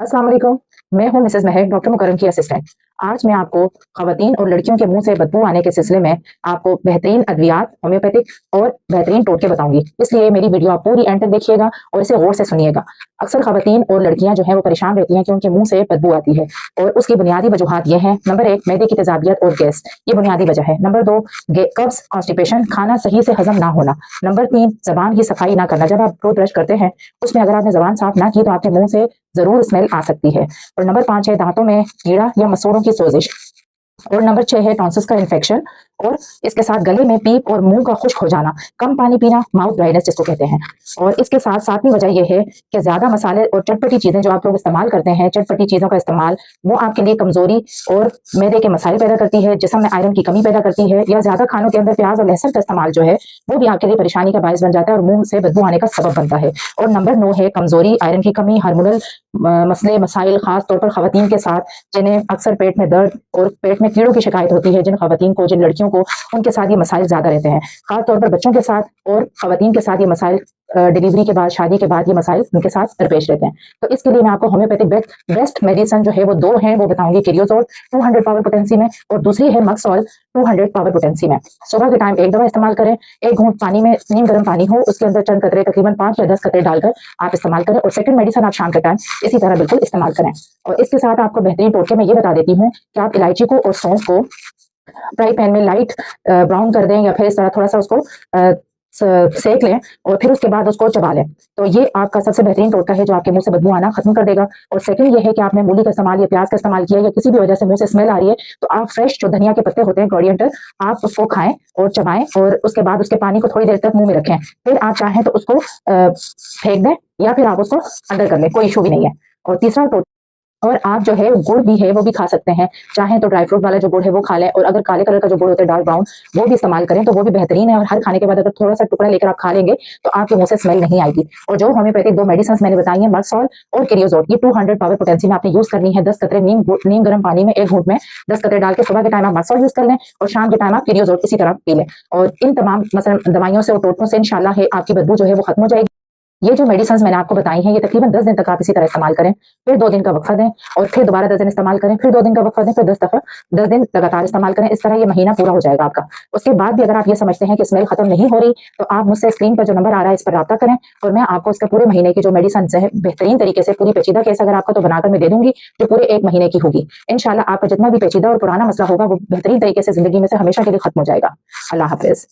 अस्सलाम वालेकुम। मैं हूं मिसेस महक, डॉक्टर मुकर्रम की असिस्टेंट। आज मैं आपको खवातीन और लड़कियों के मुंह से बदबू आने के सिलसिले में आपको बेहतरीन अद्वियात, होम्योपैथिक और बेहतरीन टोटके बताऊंगी। इसलिए मेरी वीडियो आप पूरी एंड तक देखिएगा और इसे गौर से सुनिएगा। अक्सर खवातीन और लड़कियां जो है वो परेशान रहती हैं कि उनके मुंह से बदबू आती है और उसकी बुनियादी वजूहात ये हैं। नंबर 1, मैदे की तेजाबियत और गैस, ये बुनियादी वजह है। नंबर 2, कब्ज, कॉन्स्टिपेशन, खाना सही से हजम ना होना। नंबर 3, जबान की सफाई ना करना। जब आप टूथ ब्रश करते हैं उसमें अगर आपने जबान साफ ना की तो आपके मुंह से जरूर स्मेल आ सकती है। और नंबर 5 है दांतों में कीड़ा या मसूड़ों की सोजिश। और नंबर 6 है टॉन्सिस का इन्फेक्शन और इसके साथ गले में पीप और मुंह का खुश्क हो जाना, कम पानी पीना, माउथ ड्राइनेस जिसको कहते हैं। और इसके साथ सातवीं वजह यह है कि ज्यादा मसाले और चटपटी चीजें जो आप लोग इस्तेमाल करते हैं, चटपटी चीजों का इस्तेमाल, वो आपके लिए कमजोरी और मैदे के मसाइल पैदा करती है, जिस्म में आयरन की कमी पैदा करती है। या ज्यादा खानों के अंदर प्याज और लहसुन का इस्तेमाल जो है वो भी आपके लिए परेशानी का बायस बन जाता है और मुंह से बदबू आने का सबब बनता है। और नंबर 9 है कमजोरी, आयरन की कमी, हार्मोनल मसले मसाइल, खास तौर पर खवातीन के साथ जिन्हें अक्सर पेट में दर्द और पेट में कीड़ों की शिकायत होती है। जिन खवातीन को, जिन लड़कियों को, उनके साथ ये मसाइल ज्यादा रहते हैं, खासतौर पर बच्चों के साथ और खवातीन के साथ ये मसाइल डिलीवरी के बाद, शादी के बाद ये मसाइल उनके साथ दरपेश रहते हैं। तो इसके लिए मैं आपको होम्योपैथिक बेस्ट मेडिसिन जो है वो दो हैं, वो बताऊंगी। किरियोजोल 200 पावर पोटेंसी में और दूसरी है मक्सॉल 200 पावर पोटेंसी में। सुबह के टाइम एक दवा इस्तेमाल करें, एक घूंट पानी में, नीम गर्म पानी हो, उसके अंदर चंद कतरे, तकरीबन 5 या 10 कतरे डालकर आप इस्तेमाल करें। और सेकंड मेडिसिन आप शाम के टाइम इसी तरह बिल्कुल इस्तेमाल करें। और इसके साथ आपको बेहतरीन टोटके में ये बता देती हूँ कि आप इलायची को और सौंफ को फ्राई पैन में लाइट ब्राउन कर दें या फिर इस तरह थोड़ा सा उसको सेक लें और फिर उसके बाद उसको चबा लें। तो ये आपका सबसे बेहतरीन टोटका है जो आपके मुंह से बदबू आना खत्म कर देगा। और सेकंड ये है कि आपने मूली का इस्तेमाल या प्याज का इस्तेमाल किया या किसी भी वजह से मुंह से स्मेल आ रही है, तो आप फ्रेश जो धनिया के पत्ते होते हैं, कोरिएंडर, आप उसको खाएं और चबाएं और उसके बाद उसके पानी को थोड़ी देर तक मुंह में रखें। फिर आप चाहें तो उसको फेंक दें या फिर आप उसको अंदर कर लें, कोई इशू भी नहीं है। और तीसरा टोटका, और आप जो है गुड़ भी है वो भी खा सकते हैं, चाहे तो ड्राई फ्रूट वाला जो गुड़ है वो खा लें। और अगर काले कलर का जो गुड़ होता है डार्क ब्राउन, वो भी इस्तेमाल करें तो वो भी बेहतरीन है। और हर खाने के बाद अगर थोड़ा सा टुकड़ा लेकर आप खा लेंगे तो आपके मुंह से स्मेल नहीं आएगी। और जो होम्योपैथिक दो मेडिसिन मैंने बताई है, मर्सॉल और किरियोजोल, ये 200 पावर पोटेंसी में आपने यूज करनी है। 10 कतरे नीम गर्म पानी में, एक घूंट में 10 कतरे डाल के सुबह के टाइम आप मर्सॉल यूज कर लें और शाम के टाइम आप किरियोजोल इसी तरह पी लें। और इन तमाम मसलन दवाइयों से और टोटकों से इंशाल्लाह आपकी बदबू जो है वो खत्म हो जाएगी। ये जो मेडिसिन मैंने आपको बताई हैं ये तकरीबन 10 दिन तक आप इसी तरह इस्तेमाल करें, फिर 2 दिन का वक्फा दें और फिर दोबारा 10 दिन इस्तेमाल करें, फिर 2 दिन का वक्फा दें, फिर 10 दिन लगातार इस्तेमाल करें। इस तरह ये महीना पूरा हो जाएगा आपका। उसके बाद भी अगर आप ये समझते हैं कि स्मेल खत्म नहीं हो रही तो आप मुझसे स्क्रीन पर जो नंबर आ रहा है इस पर रब्ता करें और मैं आपको इसके पूरे महीने की जो मेडिसिन है बेहतरीन तरीके से, पूरी पेचीदा केस अगर आपका तो बनाकर मैं दे दूंगी जो पूरे 1 महीने की होगी। इंशाल्लाह आपका जितना भी पेचीदा और पुराना मसला होगा वो बेहतरीन तरीके से जिंदगी में से हमेशा के लिए खत्म हो जाएगा। अल्लाह हाफिज।